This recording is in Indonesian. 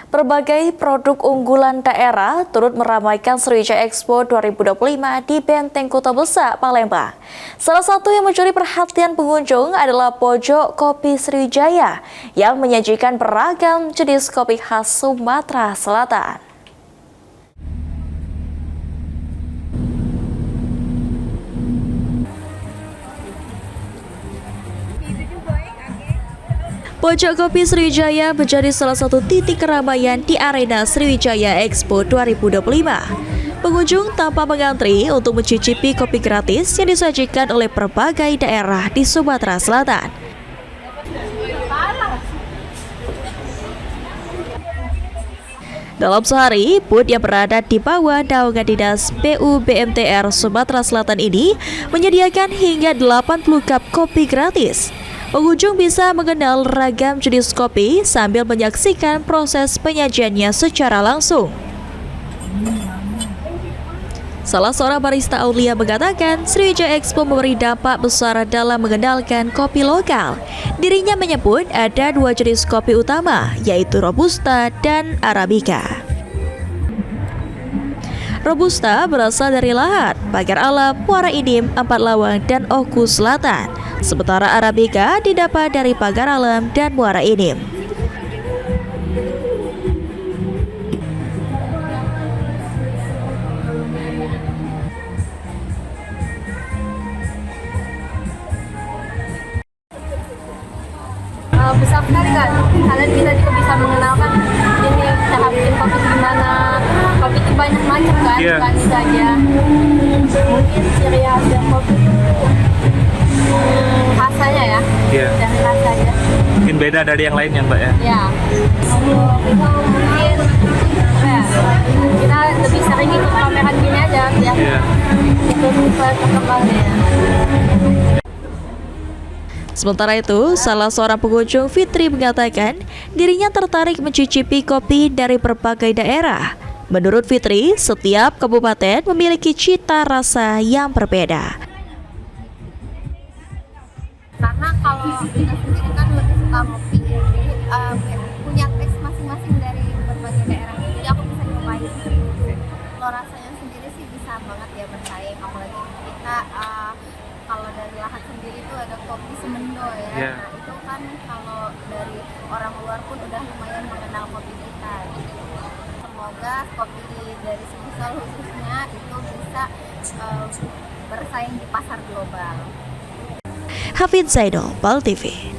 Berbagai produk unggulan daerah turut meramaikan Sriwijaya Expo 2025 di Benteng Kota Besar, Palembang. Salah satu yang mencuri perhatian pengunjung adalah pojok kopi Sriwijaya yang menyajikan beragam jenis kopi khas Sumatera Selatan. Pojok kopi Sriwijaya menjadi salah satu titik keramaian di arena Sriwijaya Expo 2025. Pengunjung tanpa mengantri untuk mencicipi kopi gratis yang disajikan oleh berbagai daerah di Sumatera Selatan. Dalam sehari, booth yang berada di bawah naungan Dinas PUBMTR Sumatera Selatan ini menyediakan hingga 80 cup kopi gratis. Pengunjung bisa mengenal ragam jenis kopi sambil menyaksikan proses penyajiannya secara langsung. Salah seorang barista Aulia mengatakan Sriwijaya Expo memberi dampak besar dalam mengenalkan kopi lokal. Dirinya menyebut ada dua jenis kopi utama, yaitu Robusta dan Arabica. Robusta berasal dari Lahat, Pagar Alam, Muara Enim, Empat Lawang, dan Oku Selatan. Sementara Arabica didapat dari Pagar Alam dan Muara Enim. Besar sekali kan, kalian kita juga bisa mengenalkan ini cara bikin kopi gimana. Kopi itu banyak macam kan, bukan saja mungkin ciri khas yang kopi itu rasanya ya, dan rasanya mungkin beda dari yang lain ya Mbak ya? Ya, itu mungkin kita lebih sering ikut pameran gini aja ya, itu perkembangannya. Sementara itu, salah seorang pengunjung, Fitri, mengatakan dirinya tertarik mencicipi kopi dari berbagai daerah. Menurut Fitri, setiap kabupaten memiliki cita rasa yang berbeda. Karena kalau kita sendiri kan lebih suka kopi, jadi punya taste masing-masing dari berbagai daerah. Jadi aku bisa nyobain. Kalau rasanya sendiri sih bisa banget ya bersaing, apalagi kita kalau dari Lahat sendiri itu ada kopi Semendo ya. Nah itu kan kalau dari orang luar pun udah lumayan mengenal kopi kita. Jadi semoga kopi dari Sumsel khususnya itu bisa bersaing di pasar global. Hafid Zainal, PAL TV.